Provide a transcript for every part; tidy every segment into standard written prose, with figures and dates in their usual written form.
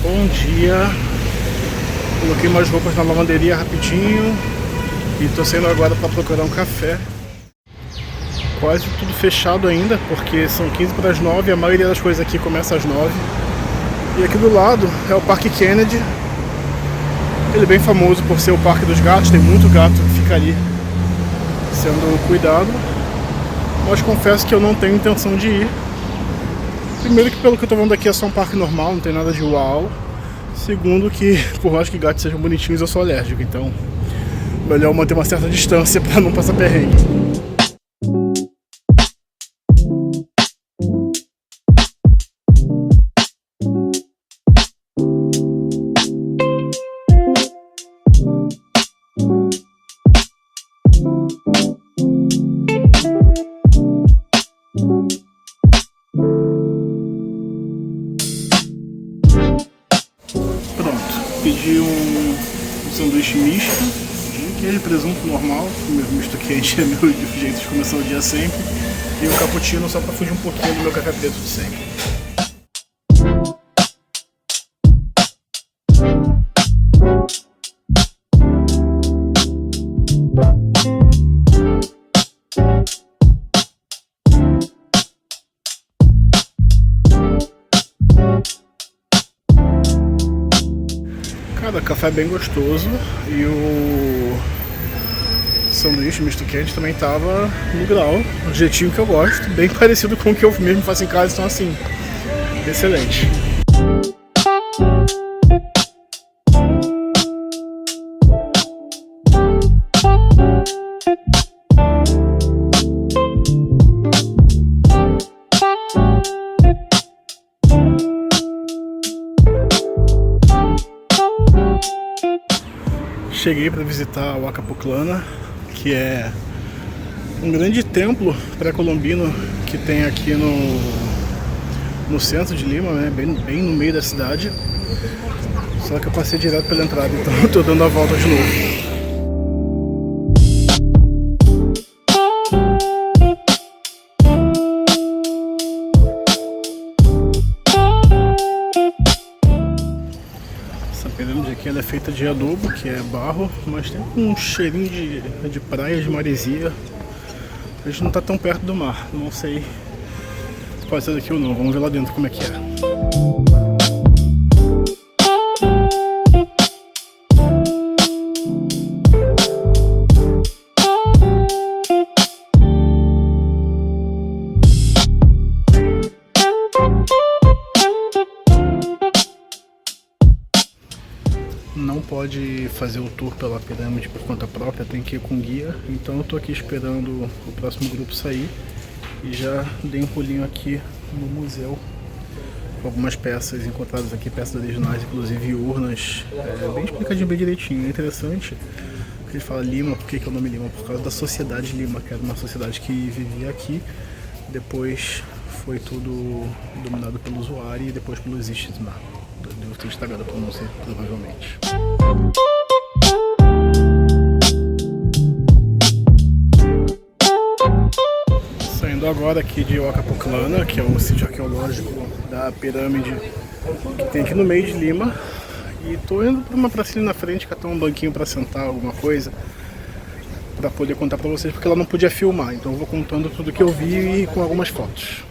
Bom dia, coloquei umas roupas na lavanderia rapidinho e tô saindo agora para procurar um café. Quase tudo fechado ainda, porque são 15 para as 9, a maioria das coisas aqui começa às 9. E aqui do lado é o Parque Kennedy. Ele é bem famoso por ser o Parque dos Gatos, tem muito gato que fica ali sendo cuidado. Mas confesso que eu não tenho intenção de ir. Primeiro que pelo que eu tô vendo aqui é só um parque normal, não tem nada de uau. Segundo que, por mais que gatos sejam bonitinhos, eu sou alérgico, então melhor manter uma certa distância para não passar perrengue. Pedi um sanduíche misto, de queijo e presunto normal, o meu misto quente é meu jeito de começar o dia sempre, e um cappuccino só para fugir um pouquinho do meu café preto de sempre. Cara, café é bem gostoso e o sanduíche misto quente também tava no grau, do jeitinho que eu gosto, bem parecido com o que eu mesmo faço em casa, então assim, excelente. Cheguei para visitar o Acapuclana, que é um grande templo pré-colombino que tem aqui no centro de Lima, né? bem no meio da cidade. Só que eu passei direto pela entrada, então eu tô dando a volta de novo. Essa pirâmide aqui ela é feita de adobo, que é barro, mas tem um cheirinho de praia, de maresia. A gente não tá tão perto do mar, não sei se pode ser daqui ou não, vamos ver lá dentro como é que é. Não pode fazer o tour pela pirâmide por conta própria, tem que ir com guia. Então eu tô aqui esperando o próximo grupo sair e já dei um pulinho aqui no museu com algumas peças encontradas aqui, peças originais, inclusive urnas, bem explicadinho, bem direitinho. É interessante que ele fala Lima. Por que é o nome Lima? Por causa da sociedade Lima, que era uma sociedade que vivia aqui, depois foi tudo dominado pelo usuário e depois pelos Istmar. Devo ter estragado a pronúncia, provavelmente. Saindo agora aqui de Acapuclana, que é o sítio arqueológico da pirâmide que tem aqui no meio de Lima. E tô indo para uma pracinha na frente, catar um banquinho para sentar, alguma coisa, para poder contar para vocês, porque ela não podia filmar. Então eu vou contando tudo que eu vi e com algumas fotos.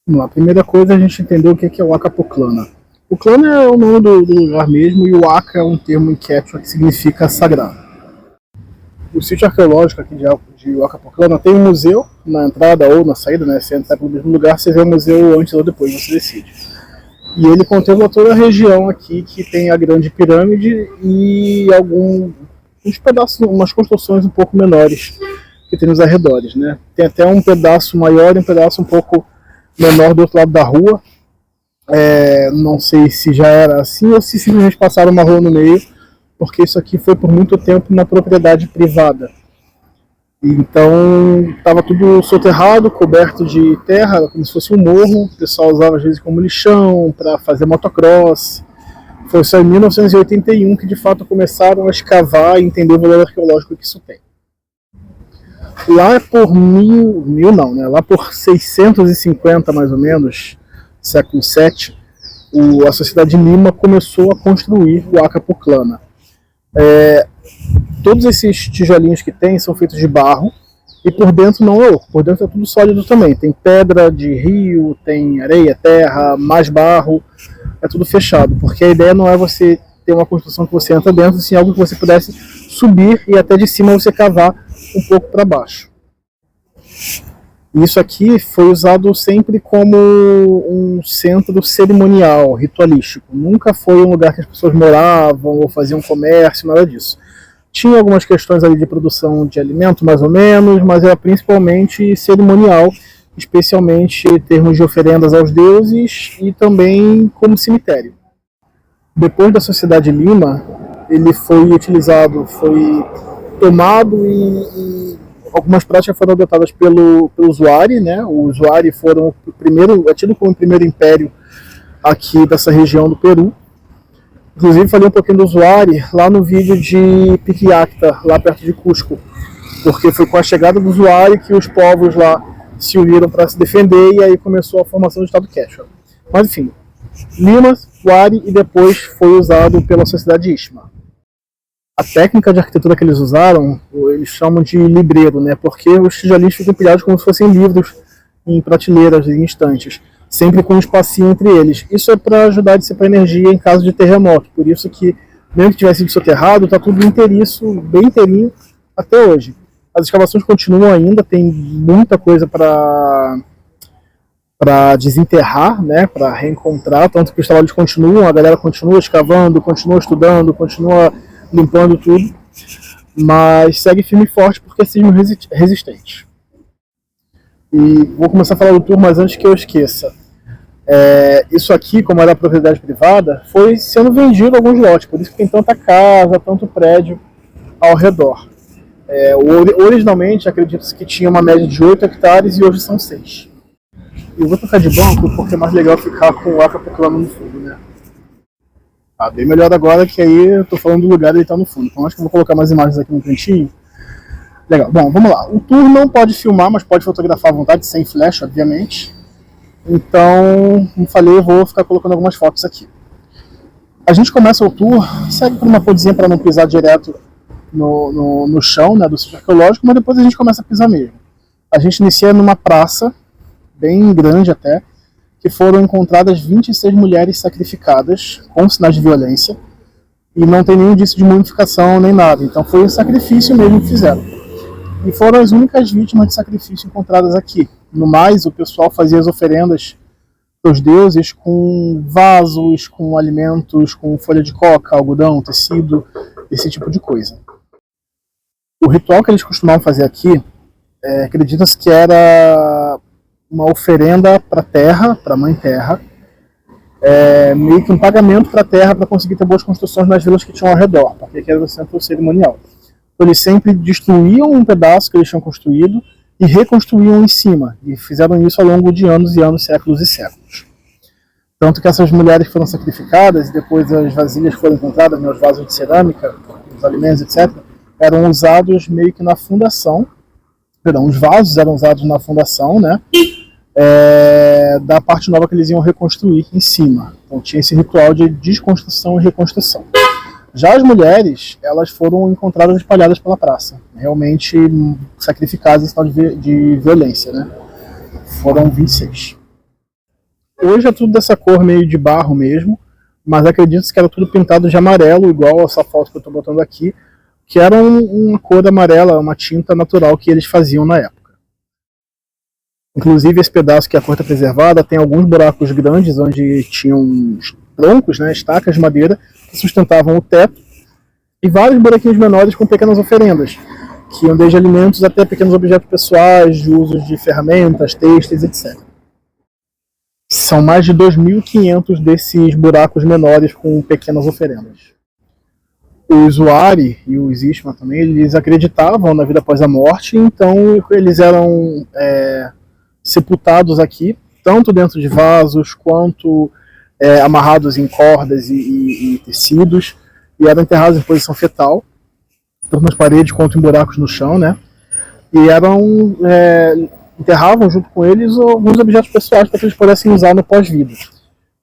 Vamos lá, primeira coisa a gente entendeu o que é o Acapuclana. O Clana é o nome do lugar mesmo e o Aca é um termo em quechua que significa sagrado. O sítio arqueológico aqui de Acapuclana tem um museu na entrada ou na saída, né? Se entrar pelo mesmo lugar, você vê o museu antes ou depois, você decide. E ele contempla toda a região aqui que tem a grande pirâmide e uns pedaços, umas construções um pouco menores que tem nos arredores, né? Tem até um pedaço maior e um pedaço um pouco menor do outro lado da rua. Não sei se já era assim ou se simplesmente passaram uma rua no meio, porque isso aqui foi por muito tempo uma propriedade privada. Então estava tudo soterrado, coberto de terra, como se fosse um morro. O pessoal usava às vezes como lixão para fazer motocross. Foi só em 1981 que de fato começaram a escavar e entender o valor arqueológico que isso tem. Lá por lá por 650 mais ou menos, século VII, a sociedade de Lima começou a construir o Acapuclana. Todos esses tijolinhos que tem são feitos de barro, e por dentro não é oco, por dentro é tudo sólido também. Tem pedra de rio, tem areia, terra, mais barro, é tudo fechado, porque a ideia não é você ter uma construção que você entra dentro, sim algo que você pudesse subir e até de cima você cavar um pouco para baixo. Isso aqui foi usado sempre como um centro cerimonial, ritualístico. Nunca foi um lugar que as pessoas moravam ou faziam comércio, nada disso. Tinha algumas questões ali de produção de alimento, mais ou menos, mas era principalmente cerimonial, especialmente em termos de oferendas aos deuses e também como cemitério. Depois da Sociedade de Lima, ele foi utilizado, foi tomado e algumas práticas foram adotadas pelo Huari, né? Os Huari foram o primeiro, é tido como o primeiro império aqui dessa região do Peru. Inclusive falei um pouquinho do Huari lá no vídeo de Piquiacta, lá perto de Cusco, porque foi com a chegada do Huari que os povos lá se uniram para se defender e aí começou a formação do Estado Quechua. Mas enfim, Lima, Huari e depois foi usado pela sociedade Istma. A técnica de arquitetura que eles usaram, eles chamam de libreiro, né? Porque os tijolinhos ficam empilhados como se fossem livros em prateleiras, em estantes, sempre com um espacinho entre eles. Isso é para ajudar a dissipar energia em caso de terremoto, por isso que, mesmo que tivesse sido soterrado, está tudo inteiriço, bem inteirinho até hoje. As escavações continuam ainda, tem muita coisa para desenterrar, né, para reencontrar, tanto que os trabalhos continuam, a galera continua escavando, continua estudando, continua limpando tudo, mas segue firme e forte porque é sismo resistente. E vou começar a falar do tour, mas antes que eu esqueça, isso aqui, como era propriedade privada, foi sendo vendido alguns lotes, por isso que tem tanta casa, tanto prédio ao redor. Originalmente, acredita-se que tinha uma média de 8 hectares e hoje são 6. Eu vou trocar de banco porque é mais legal ficar com o Acapuclana no fundo, né? Bem melhor agora que aí eu tô falando do lugar e ele tá no fundo. Então acho que eu vou colocar mais imagens aqui no cantinho. Legal, bom, vamos lá. O tour não pode filmar, mas pode fotografar à vontade, sem flash, obviamente. Então, como falei, eu vou ficar colocando algumas fotos aqui. A gente começa o tour, segue por uma pontezinha para não pisar direto no chão, né, do sítio arqueológico, mas depois a gente começa a pisar mesmo. A gente inicia numa praça, bem grande até, que foram encontradas 26 mulheres sacrificadas com sinais de violência e não tem nenhum indício de mumificação nem nada, então foi um sacrifício mesmo que fizeram. E foram as únicas vítimas de sacrifício encontradas aqui. No mais, o pessoal fazia as oferendas para os deuses com vasos, com alimentos, com folha de coca, algodão, tecido, esse tipo de coisa. O ritual que eles costumavam fazer aqui, acredita-se que era uma oferenda para a terra, para a mãe terra, meio que um pagamento para a terra para conseguir ter boas construções nas vilas que tinham ao redor, porque aqui era o centro cerimonial. Então, eles sempre destruíam um pedaço que eles tinham construído e reconstruíam em cima, e fizeram isso ao longo de anos e anos, séculos e séculos. Tanto que essas mulheres foram sacrificadas e depois as vasilhas foram encontradas, né, os vasos de cerâmica, os alimentos, etc., eram usados meio que na fundação. Perdão, os vasos eram usados na fundação, né, da parte nova que eles iam reconstruir em cima. Então tinha esse ritual de desconstrução e reconstrução. Já as mulheres, elas foram encontradas espalhadas pela praça, realmente sacrificadas em sinal de violência, né? Foram 26. Hoje é tudo dessa cor meio de barro mesmo, mas acredito que era tudo pintado de amarelo, igual essa foto que eu estou botando aqui, que era uma cor amarela, uma tinta natural que eles faziam na época. Inclusive esse pedaço que a cor está preservada tem alguns buracos grandes onde tinham troncos, né, estacas de madeira que sustentavam o teto e vários buraquinhos menores com pequenas oferendas, que iam desde alimentos até pequenos objetos pessoais, de usos de ferramentas, têxteis, etc. São mais de 2.500 desses buracos menores com pequenas oferendas. Os Huari e os Istma também, eles acreditavam na vida após a morte, então eles eram sepultados aqui, tanto dentro de vasos, quanto amarrados em cordas e tecidos, e eram enterrados em posição fetal, tanto nas paredes quanto em buracos no chão, né? E enterravam junto com eles alguns objetos pessoais para que eles pudessem usar no pós-vida.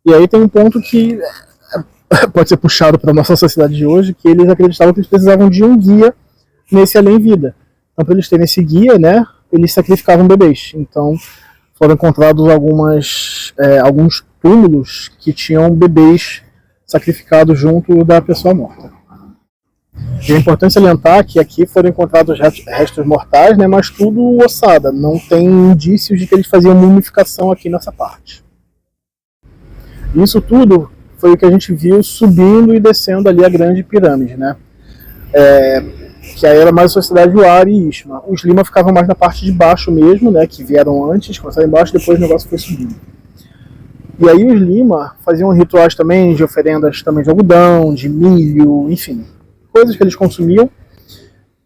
E aí tem um ponto que pode ser puxado para a nossa sociedade de hoje, que eles acreditavam que eles precisavam de um guia nesse além-vida. Então, para eles terem esse guia, né, eles sacrificavam bebês. Então, foram encontrados alguns túmulos que tinham bebês sacrificados junto da pessoa morta. E é importante salientar que aqui foram encontrados restos mortais, né, mas tudo ossada. Não tem indícios de que eles faziam mumificação aqui nessa parte. Isso tudo foi o que a gente viu subindo e descendo ali a grande pirâmide, né? Que aí era mais a sociedade do Ar e Ishma. Os Lima ficavam mais na parte de baixo mesmo, né? Que vieram antes, começaram embaixo, depois o negócio foi subindo. E aí os Lima faziam rituais também de oferendas também de algodão, de milho, enfim, coisas que eles consumiam.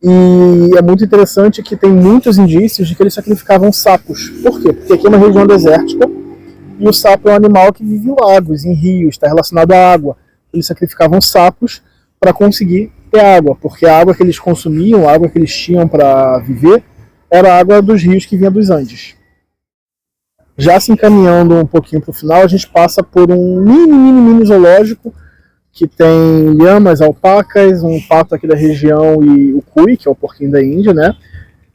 E é muito interessante que tem muitos indícios de que eles sacrificavam sapos. Por quê? Porque aqui é uma região desértica e o sapo é um animal que vive em lagos, em rios, está relacionado à água. Eles sacrificavam sapos para conseguir ter água, porque a água que eles consumiam, a água que eles tinham para viver, era a água dos rios que vinha dos Andes. Já se encaminhando um pouquinho para o final, a gente passa por um mini zoológico que tem lhamas, alpacas, um pato aqui da região e o cuy, que é o porquinho da Índia, né?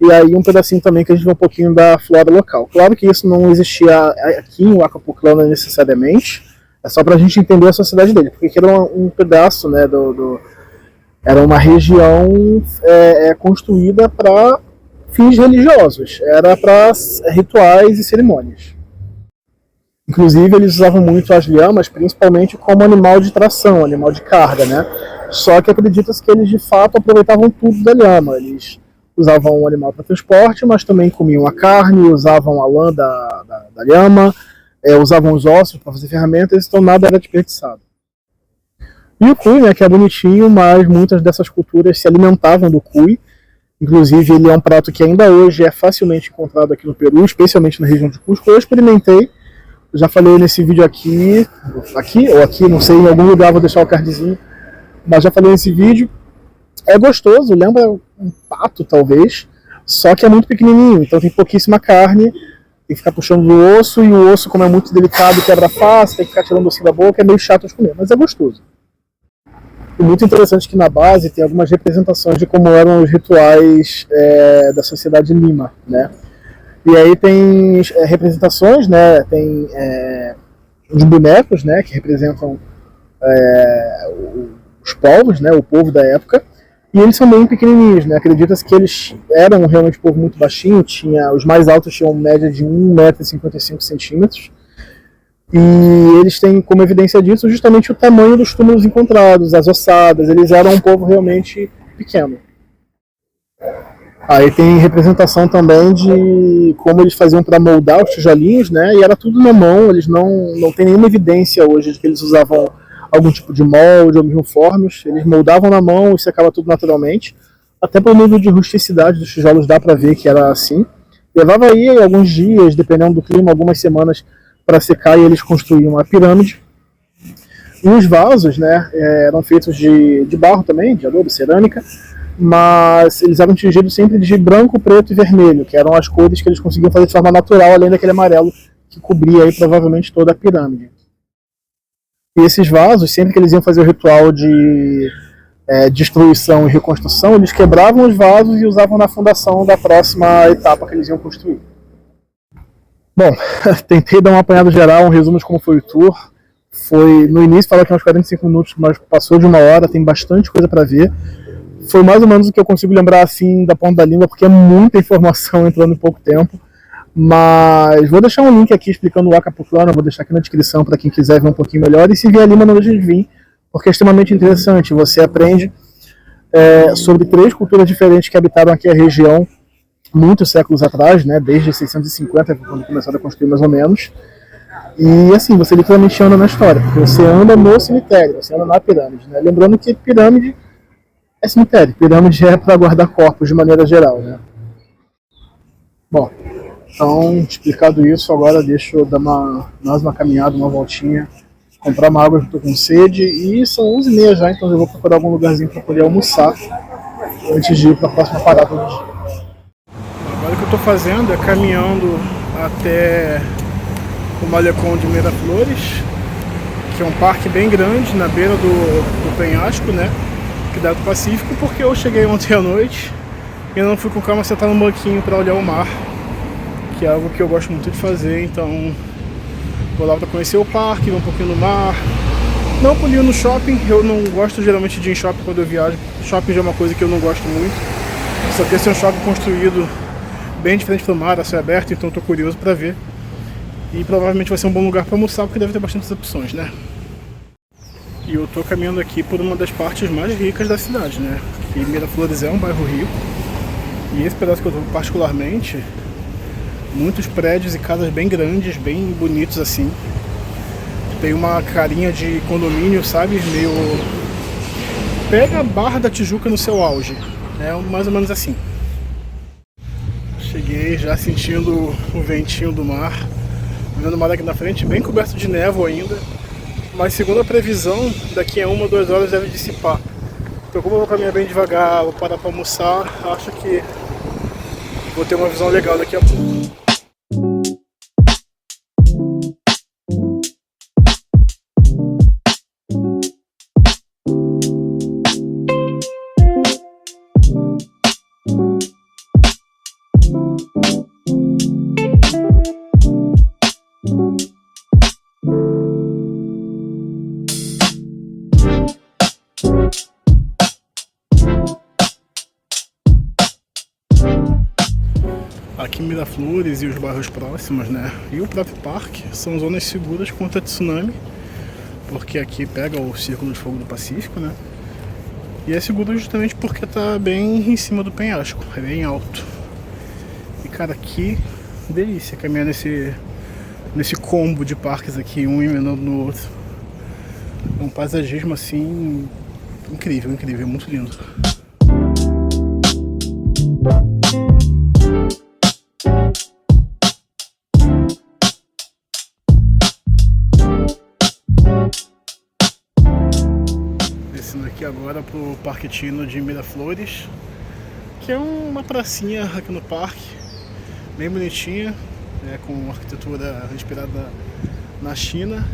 E aí um pedacinho também que a gente vê um pouquinho da flora local. Claro que isso não existia aqui em Wakapuclana necessariamente, é só para a gente entender a sociedade dele, porque aqui era um pedaço, né, era uma região construída para fins religiosos, era para rituais e cerimônias. Inclusive eles usavam muito as lhamas, principalmente como animal de tração, animal de carga, né? Só que acredita-se que eles de fato aproveitavam tudo da lhama. Eles usavam o animal para transporte, mas também comiam a carne, usavam a lã da lhama, usavam os ossos para fazer ferramentas, então nada era desperdiçado. E o cuy, né, que é bonitinho, mas muitas dessas culturas se alimentavam do cuy. Inclusive ele é um prato que ainda hoje é facilmente encontrado aqui no Peru, especialmente na região de Cusco. Eu experimentei, já falei nesse vídeo aqui, não sei, em algum lugar vou deixar o cardzinho, mas já falei nesse vídeo. É gostoso, lembra um pato talvez, só que é muito pequenininho, então tem pouquíssima carne, tem que ficar puxando do osso, e o osso, como é muito delicado, quebra fácil, tem que ficar tirando o osso da boca, é meio chato de comer, mas é gostoso. E muito interessante que na base tem algumas representações de como eram os rituais da sociedade Lima, né? E aí tem representações, né? Tem os bonecos, né? Que representam os povos, né? O povo da época. E eles são bem pequenininhos, né? Acredita-se que eles eram realmente um povo muito baixinho. Os mais altos tinham média de 1,55 m. E eles têm como evidência disso justamente o tamanho dos túmulos encontrados, as ossadas. Eles eram um povo realmente pequeno. Aí tem representação também de como eles faziam para moldar os tijolinhos, né? E era tudo na mão, eles não tem nenhuma evidência hoje de que eles usavam algum tipo de molde ou mesmo formas. Eles moldavam na mão e secava tudo naturalmente. Até pelo nível de rusticidade dos tijolos dá para ver que era assim. Levava aí alguns dias, dependendo do clima, algumas semanas para secar, e eles construíam a pirâmide. E os vasos, né, eram feitos de barro também, de adobe, cerâmica, mas eles eram tingidos sempre de branco, preto e vermelho, que eram as cores que eles conseguiam fazer de forma natural, além daquele amarelo que cobria aí provavelmente toda a pirâmide. E esses vasos, sempre que eles iam fazer o ritual de destruição e reconstrução, eles quebravam os vasos e usavam na fundação da próxima etapa que eles iam construir. Bom, tentei dar uma apanhada geral, um resumo de como foi o tour. No início falou que uns 45 minutos, mas passou de 1 hora, tem bastante coisa para ver. Foi mais ou menos o que eu consigo lembrar assim da ponta da língua, porque é muita informação entrando em pouco tempo. Mas vou deixar um link aqui explicando o Wakapuclana, vou deixar aqui na descrição para quem quiser ver um pouquinho melhor. E se vier Lima, não deixe de vir, porque é extremamente interessante. Você aprende sobre 3 culturas diferentes que habitaram aqui a região muitos séculos atrás, né, desde 650, quando começaram a construir mais ou menos. E assim, você literalmente anda na história, porque você anda no cemitério, você anda na pirâmide, né? Lembrando que pirâmide é cemitério, pirâmide é para guardar corpos de maneira geral, né? Bom, então, explicado isso, agora deixa eu dar mais uma caminhada, uma voltinha, comprar uma água, que estou com sede, e são 11h30 já, então eu vou procurar algum lugarzinho para poder almoçar antes de ir para a próxima parada do dia. Agora o que eu estou fazendo é caminhando até o Malecão de Miraflores. que é um parque bem grande na beira do penhasco, né, que dá do Pacífico, porque eu cheguei ontem à noite e eu não fui com calma sentar no banquinho para olhar o mar, que é algo que eu gosto muito de fazer. Então vou lá para conhecer o parque, ver um pouquinho do mar. Não pulinho no shopping, eu não gosto geralmente de ir em shopping quando eu viajo. Shopping já é uma coisa que eu não gosto muito, só que esse é um shopping construído bem de frente para o mar, a céu aberto, então estou curioso para ver. E provavelmente vai ser um bom lugar para almoçar, porque deve ter bastantes opções, né? E eu tô caminhando aqui por uma das partes mais ricas da cidade, né? E Miraflores é um bairro rico. E esse pedaço que eu tô particularmente, muitos prédios e casas bem grandes, bem bonitos assim. Tem uma carinha de condomínio, sabe? Meio... Pega a Barra da Tijuca no seu auge. É mais ou menos assim. Cheguei já sentindo o ventinho do mar. Vendo o mar aqui na frente, bem coberto de névoa ainda, mas segundo a previsão, daqui a 1 ou 2 horas deve dissipar. Então como eu vou caminhar bem devagar, vou parar para almoçar, acho que vou ter uma visão legal daqui a pouco. Aqui em Miraflores e os bairros próximos, né, e o próprio parque são zonas seguras contra tsunami, porque aqui pega o Círculo de Fogo do Pacífico, né, e é seguro justamente porque tá bem em cima do penhasco, é bem alto. E cara, que delícia caminhar nesse combo de parques aqui, um emendando no outro. É um paisagismo assim incrível, incrível, muito lindo. Descendo aqui agora pro Parque Tino de Miraflores, que é uma pracinha aqui no parque, bem bonitinha, né, com arquitetura inspirada na China,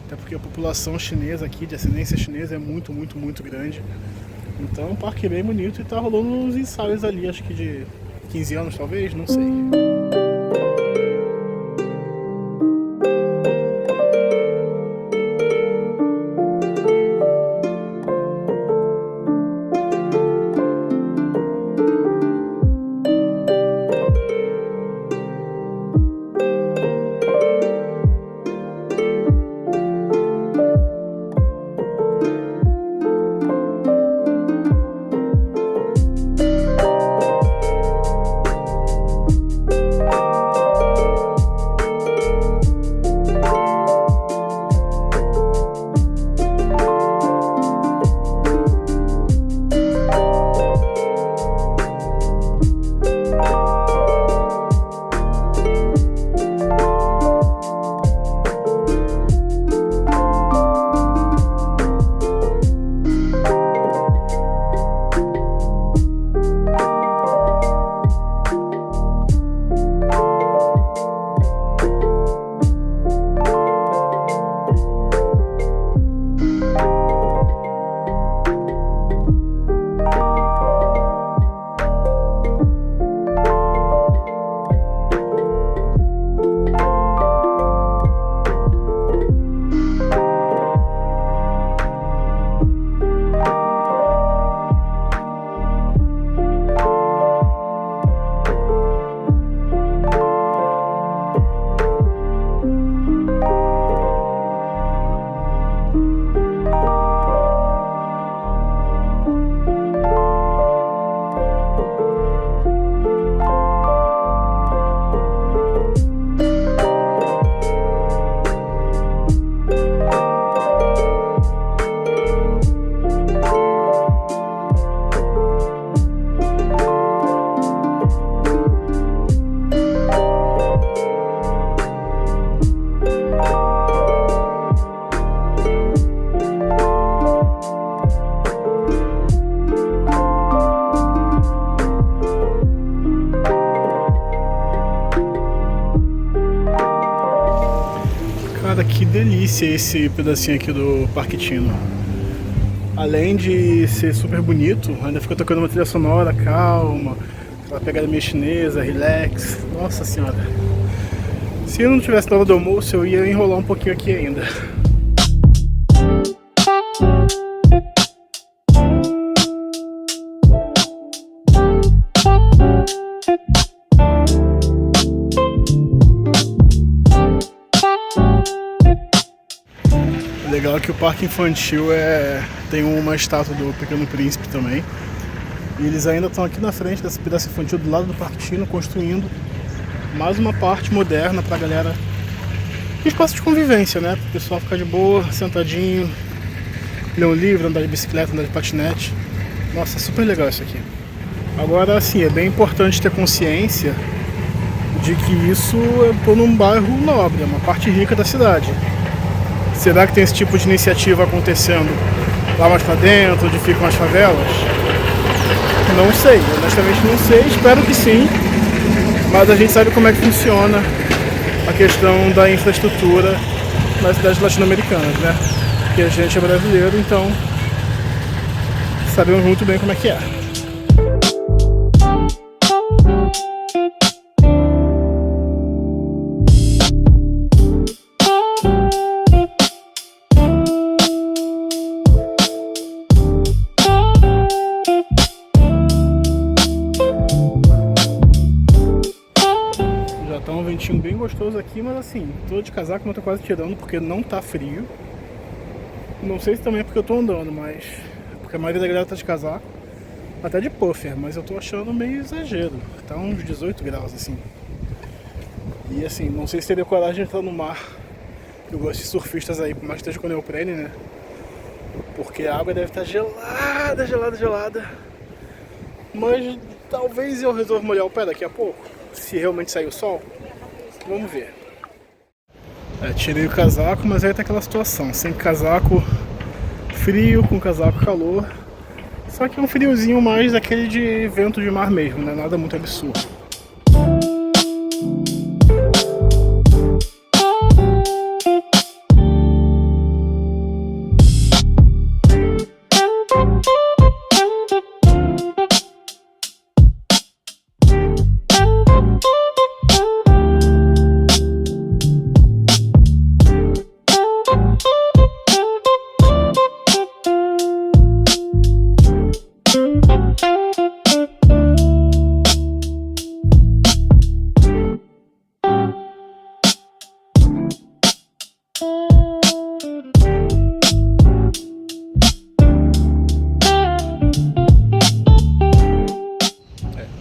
até porque a população chinesa aqui, de ascendência chinesa, é muito, muito, muito grande. Então é um parque bem bonito e tá rolando uns ensaios ali, acho que de 15 anos talvez, não sei. que delícia esse pedacinho aqui do Parque Tino. Além de ser super bonito, ainda fica tocando uma trilha sonora calma, aquela pegada meio chinesa, relax. Nossa senhora. Se eu não tivesse na hora do almoço, eu ia enrolar um pouquinho aqui ainda. Legal que o parque infantil tem uma estátua do Pequeno Príncipe também. E eles ainda estão aqui na frente desse pedaço infantil, do lado do Parque Tino, construindo mais uma parte moderna pra galera. Espaço de convivência, né? Para o pessoal ficar de boa, sentadinho, ler um livro, andar de bicicleta, andar de patinete. Nossa, super legal isso aqui. Agora, assim, é bem importante ter consciência de que isso é num bairro nobre, é uma parte rica da cidade. Será que tem esse tipo de iniciativa acontecendo lá mais pra dentro, onde ficam as favelas? Não sei, honestamente não sei, espero que sim. Mas a gente sabe como é que funciona a questão da infraestrutura nas cidades latino-americanas, né? Porque a gente é brasileiro, então sabemos muito bem como é que é. Tá um ventinho bem gostoso aqui, mas assim, tô de casaco, mas tô quase tirando porque não tá frio. Não sei se também é porque eu tô andando, mas porque a maioria da galera tá de casaco, até de puffer, mas eu tô achando meio exagero. Tá uns 18 graus assim. E assim, não sei se teria coragem de entrar no mar. Eu gosto de surfistas aí, por mais que esteja com neoprene, né? Porque a água deve estar gelada, gelada, gelada. Mas talvez eu resolva molhar o pé daqui a pouco, se realmente sair o sol. Vamos ver. Tirei o casaco, mas aí tá aquela situação, sem casaco frio, com casaco calor. Só que é um friozinho mais daquele de vento de mar mesmo, né? Nada muito absurdo.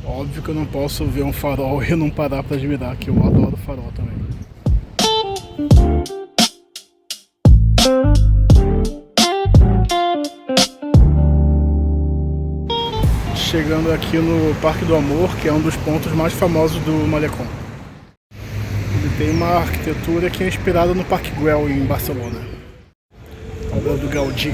Óbvio que eu não posso ver um farol e não parar pra admirar, que eu adoro farol também. Chegando aqui no Parque do Amor, que é um dos pontos mais famosos do Malecón. Ele tem uma arquitetura que é inspirada no Parque Güell em Barcelona, obra do Gaudí.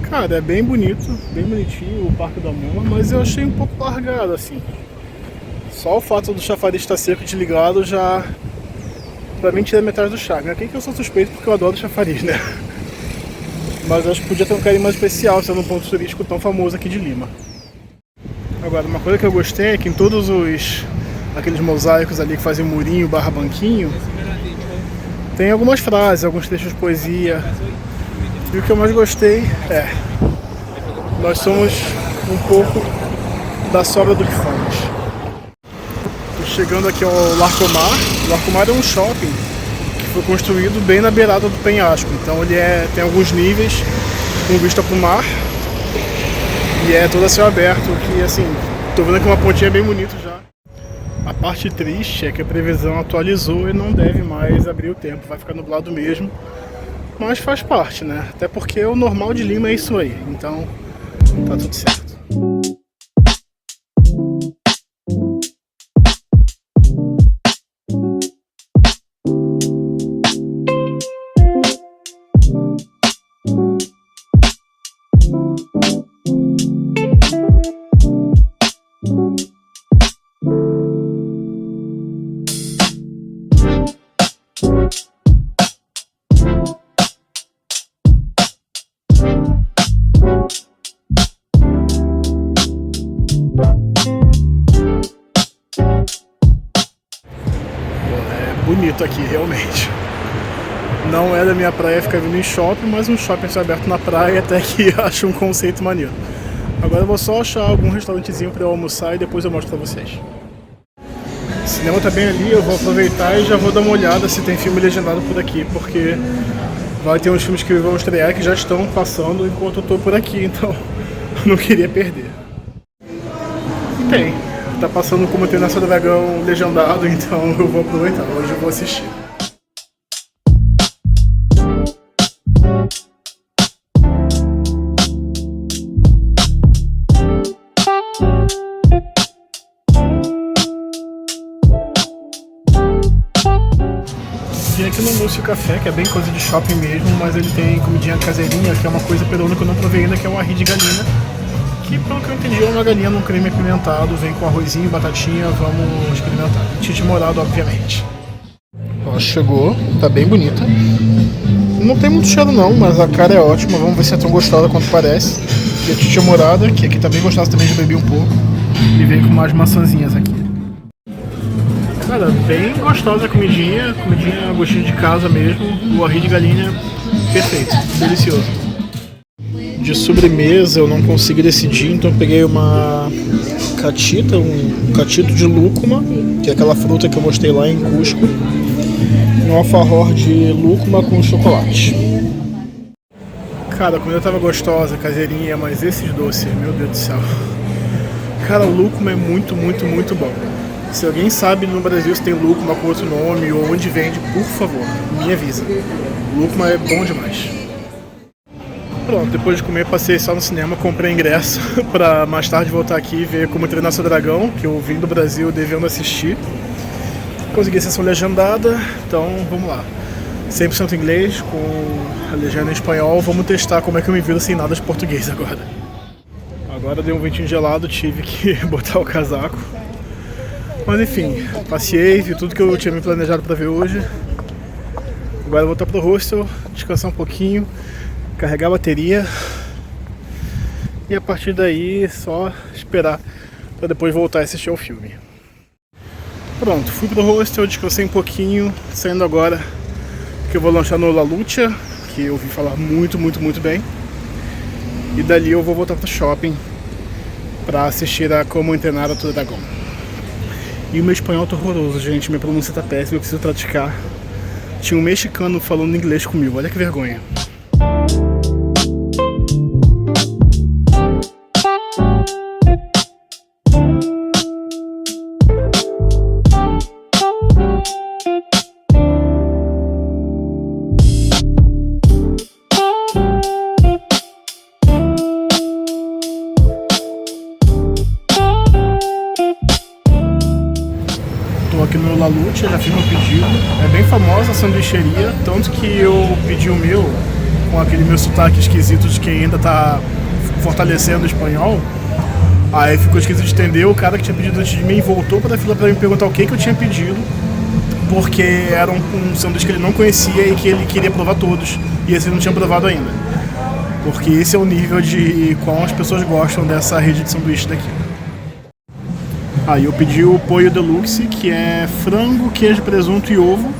Cara, é bem bonito, bem bonitinho o Parque do Amor, mas eu achei um pouco largado assim. Só o fato do chafariz estar seco e desligado já, pra mim, tira metade do charme. Aqui que eu sou suspeito porque eu adoro chafariz, né? Mas acho que podia ter um carinho mais especial sendo um ponto turístico tão famoso aqui de Lima. Agora, uma coisa que eu gostei é que em todos aqueles mosaicos ali que fazem murinho barra banquinho, tem algumas frases, alguns trechos de poesia. E o que eu mais gostei nós somos um pouco da sobra do que fomos. Tô chegando aqui ao Larcomar. O Larcomar é um shopping que foi construído bem na beirada do penhasco. Então ele tem alguns níveis com vista para o mar. E é todo a céu aberto, que assim, tô vendo aqui uma pontinha bem bonita já. A parte triste é que a previsão atualizou e não deve mais abrir o tempo, vai ficar nublado mesmo. Mas faz parte, né? Até porque o normal de Lima é isso aí, então tá tudo certo. Bonito aqui, realmente. Não é da minha praia ficar vindo em shopping, mas um shopping aberto na praia até que acho um conceito maneiro. Agora eu vou só achar algum restaurantezinho para eu almoçar e depois eu mostro pra vocês. O cinema tá bem ali, eu vou aproveitar e já vou dar uma olhada se tem filme legendado por aqui, porque vai ter uns filmes que vão estrear que já estão passando enquanto eu tô por aqui, então não queria perder. Tem. Tá passando Como Treinar Seu Dragão legendado, então eu vou aproveitar, hoje eu vou assistir. Vim aqui no Múcio Café, que é bem coisa de shopping mesmo, mas ele tem comidinha caseirinha, que é uma coisa peruana que eu não provei ainda, que é o arroz de galinha. Que, pelo que eu entendi, é uma galinha num creme apimentado, vem com arrozinho, batatinha, vamos experimentar. Tite morado, obviamente. Ó, chegou, tá bem bonita. Não tem muito cheiro não, mas a cara é ótima, vamos ver se é tão gostosa quanto parece. E a tite morada, que aqui tá bem gostosa também, já bebi um pouco. E vem com mais maçãzinhas aqui. Cara, bem gostosa a comidinha, gostinho de casa mesmo. O arroz de galinha, perfeito, delicioso. De sobremesa eu não consegui decidir, então eu peguei uma catita, um catito de lúcuma, que é aquela fruta que eu mostrei lá em Cusco, e um alfajor de lúcuma com chocolate. Cara, a comida tava gostosa, caseirinha, mas esses doces, meu Deus do céu. Cara, o lúcuma é muito, muito, muito bom. Se alguém sabe no Brasil se tem lúcuma com outro nome ou onde vende, por favor, me avisa. Lúcuma é bom demais. Pronto, depois de comer, passei só no cinema, comprei ingresso pra mais tarde voltar aqui e ver Como Treinar Seu Dragão, que eu vim do Brasil devendo assistir. Consegui a sessão legendada, então vamos lá. 100% inglês, com a legenda em espanhol, vamos testar como é que eu me viro sem nada de português agora. Agora deu um ventinho gelado, tive que botar o casaco. Mas enfim, passeei, vi tudo que eu tinha me planejado pra ver hoje. Agora eu vou voltar pro hostel, descansar um pouquinho, carregar a bateria e a partir daí só esperar para depois voltar a assistir ao filme. Pronto, fui pro hostel, descansei um pouquinho, saindo agora que eu vou lanchar no La Lucha, que eu ouvi falar muito, muito, muito bem. E dali eu vou voltar pro shopping para assistir a Como Treinar Seu Dragão. E o meu espanhol tá horroroso, gente, minha pronúncia tá péssima, eu preciso praticar. Tinha um mexicano falando inglês comigo, olha que vergonha. Aqui no La Lucha, já fiz meu pedido. É bem famosa a sanduicheria, tanto que eu pedi o meu com aquele meu sotaque esquisito de quem ainda tá fortalecendo o espanhol. Aí ficou esquisito de entender, o cara que tinha pedido antes de mim voltou para a fila para me perguntar o que eu tinha pedido, porque era um sanduíche que ele não conhecia e que ele queria provar todos, e esse ele não tinha provado ainda. Porque esse é o nível de qual as pessoas gostam dessa rede de sanduíche daqui. Aí eu pedi o pollo deluxe, que é frango, queijo, presunto e ovo.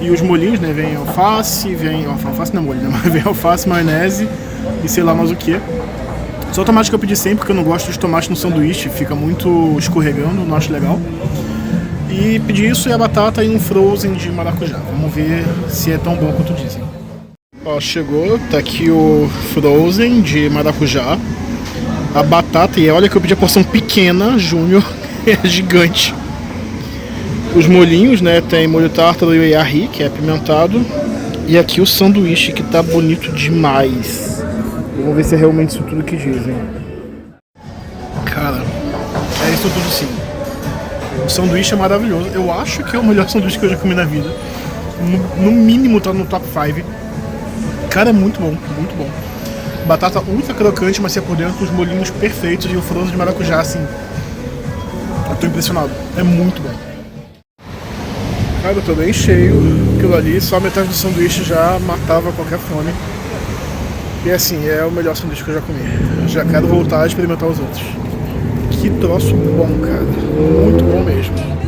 E os molhinhos, né? Vem alface, alface não é molho, né? Mas vem alface, maionese e sei lá mais o que. Só o tomate que eu pedi sempre, porque eu não gosto de tomate no sanduíche, fica muito escorregando, não acho legal. E pedi isso e a batata e um frozen de maracujá. Vamos ver se é tão bom quanto dizem. Ó, chegou, tá aqui o frozen de maracujá. A batata, e olha que eu pedi a porção pequena, Júnior, é gigante. Os molhinhos, né, tem molho tártaro e ahi, que é apimentado. E aqui o sanduíche, que tá bonito demais. Vamos ver se é realmente isso tudo que dizem. Cara, é isso tudo sim. O sanduíche é maravilhoso. Eu acho que é o melhor sanduíche que eu já comi na vida. No mínimo tá no top 5. Cara, é muito bom, muito bom. Batata ultra crocante, mas é por dentro, os molhinhos perfeitos e o frozen de maracujá, assim. Eu tô impressionado. É muito bom. Cara, eu tô bem cheio. Aquilo ali, só metade do sanduíche já matava qualquer fome. E assim, é o melhor sanduíche que eu já comi. Já quero voltar a experimentar os outros. Que troço bom, cara. Muito bom mesmo.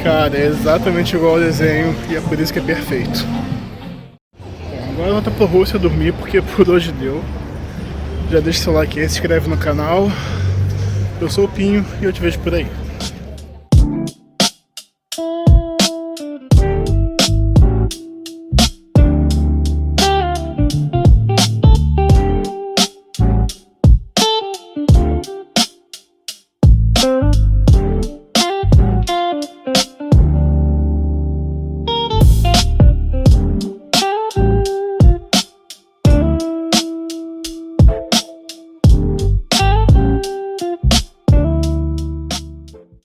Cara, é exatamente igual ao desenho e é por isso que é perfeito. Bom, agora volta pro Rússia dormir porque por hoje deu. Já deixa o seu like aí, se inscreve no canal. Eu sou o Pinho e eu te vejo por aí.